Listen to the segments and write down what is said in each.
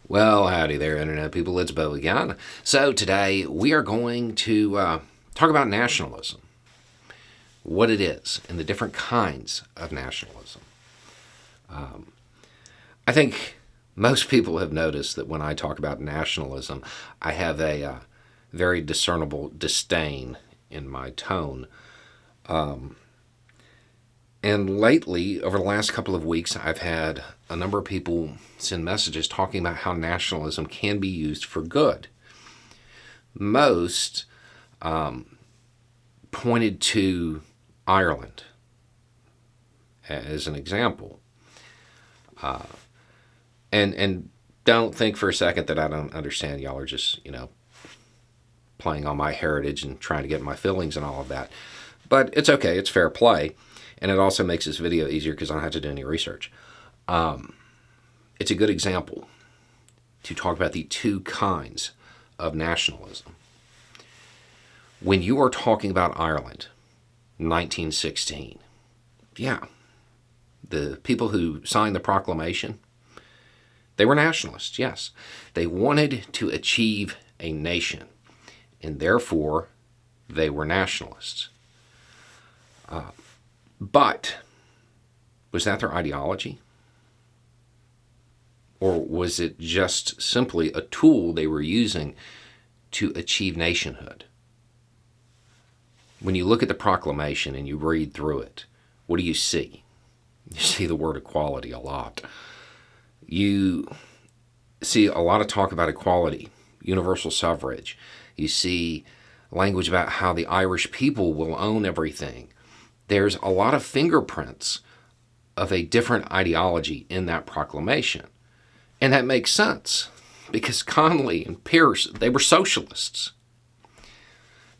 Well, howdy there, Internet people. It's Bo again. So, today we are going to talk about nationalism, what it is, and the different kinds of nationalism. I think most people have noticed that when I talk about nationalism, I have a very discernible disdain in my tone. And lately, over the last couple of weeks, I've had a number of people send messages talking about how nationalism can be used for good. Most pointed to Ireland as an example. And don't think for a second that I don't understand. Y'all are just, playing on my heritage and trying to get my feelings and all of that. But it's okay. It's fair play. And it also makes this video easier because I don't have to do any research. It's a good example to talk about the two kinds of nationalism. When you are talking about Ireland, 1916, the people who signed the proclamation, they were nationalists, yes. They wanted to achieve a nation, and therefore they were nationalists. But was that their ideology? Or was it just simply a tool they were using to achieve nationhood? When you look at the proclamation and you read through it, what do you see? You see the word equality a lot. You see a lot of talk about equality, universal suffrage. You see language about how the Irish people will own everything. There's a lot of fingerprints of a different ideology in that proclamation. And that makes sense because Connolly and Pierce, they were socialists.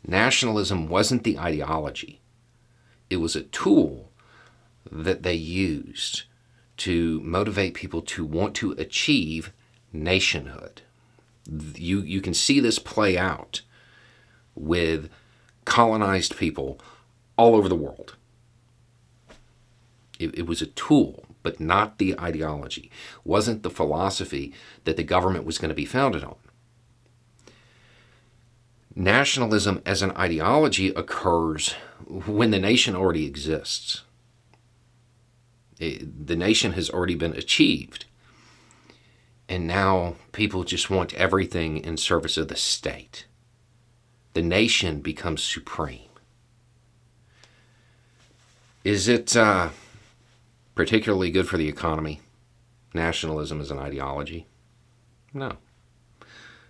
Nationalism wasn't the ideology. It was a tool that they used to motivate people to want to achieve nationhood. You can see this play out with colonized people all over the world. It was a tool, but not the ideology. It wasn't the philosophy that the government was going to be founded on. Nationalism as an ideology occurs when the nation already exists. The nation has already been achieved. And now people just want everything in service of the state. The nation becomes supreme. Is it particularly good for the economy? Nationalism as an ideology? No.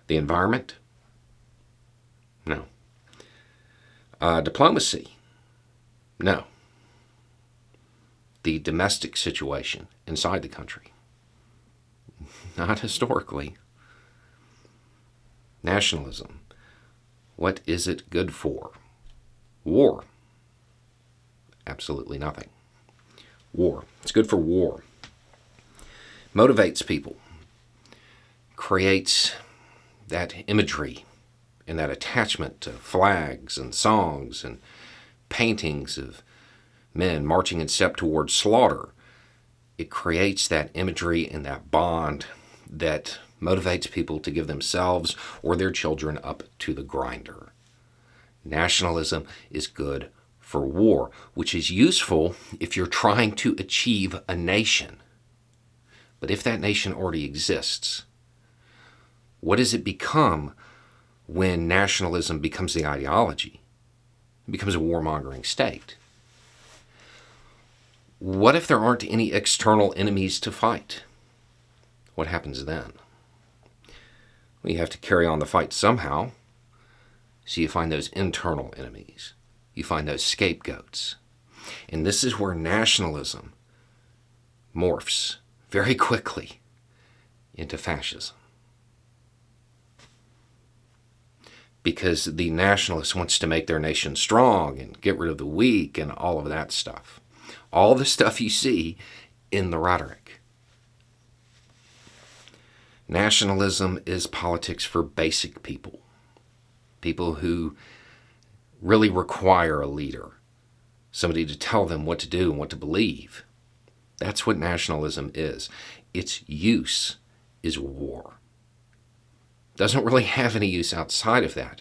The environment? No. Diplomacy? No. The domestic situation inside the country? Not historically. Nationalism. What is it good for? War. Absolutely nothing. War. It's good for war. Motivates people. Creates that imagery and that attachment to flags and songs and paintings of men marching in step towards slaughter. It creates that imagery and that bond that motivates people to give themselves or their children up to the grinder. Nationalism is good for war, which is useful if you're trying to achieve a nation. But if that nation already exists, what does it become when nationalism becomes the ideology? It becomes a warmongering state. What if there aren't any external enemies to fight? What happens then? Well, you have to carry on the fight somehow. So you find those internal enemies. You find those scapegoats. And this is where nationalism morphs very quickly into fascism. Because the nationalist wants to make their nation strong and get rid of the weak and all of that stuff. All the stuff you see in the rhetoric. Nationalism is politics for basic people. People who really require a leader. Somebody to tell them what to do and what to believe. That's what nationalism is. Its use is war. Doesn't really have any use outside of that.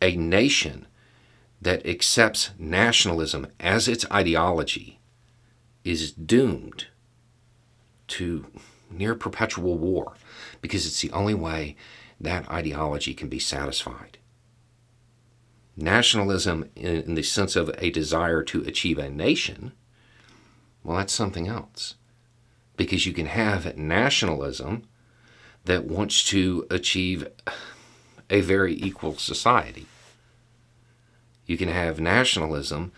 A nation that accepts nationalism as its ideology is doomed to near perpetual war, because it's the only way that ideology can be satisfied. Nationalism, in the sense of a desire to achieve a nation, well, that's something else. Because you can have nationalism that wants to achieve a very equal society. You can have nationalism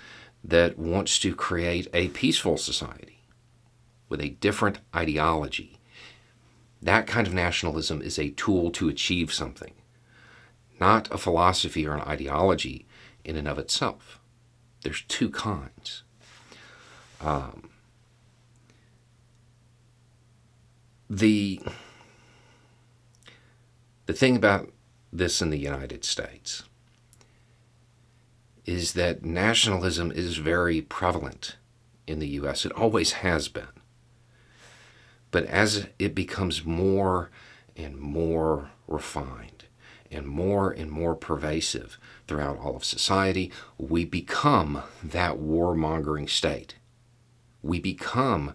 that wants to create a peaceful society with a different ideology. That kind of nationalism is a tool to achieve something, not a philosophy or an ideology in and of itself. There's two kinds. The thing about this in the United States is that nationalism is very prevalent in the U.S. It always has been. But as it becomes more and more refined and more pervasive throughout all of society, we become that warmongering state. We become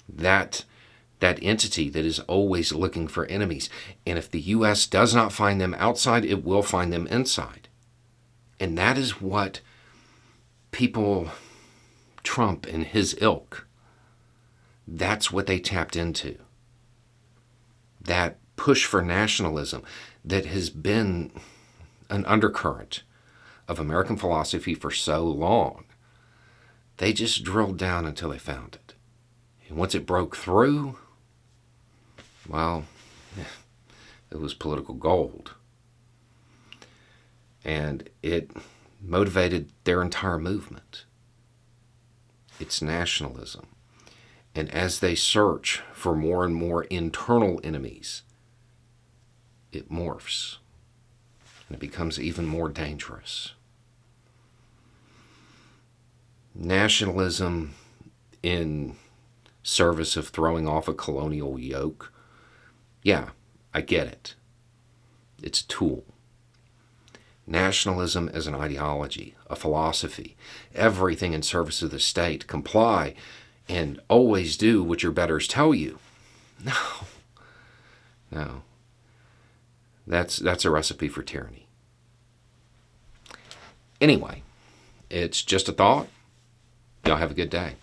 that entity that is always looking for enemies. And if the U.S. does not find them outside, it will find them inside. And that is what Trump and his ilk, that's what they tapped into. That push for nationalism that has been an undercurrent of American philosophy for so long. They just drilled down until they found it. And once it broke through, well, it was political gold. And it motivated their entire movement. It's nationalism. And as they search for more and more internal enemies, it morphs. And it becomes even more dangerous. Nationalism in service of throwing off a colonial yoke, yeah, I get it. It's a tool. Nationalism as an ideology, a philosophy, everything in service of the state, comply and always do what your betters tell you. No. That's a recipe for tyranny. Anyway, it's just a thought. Y'all have a good day.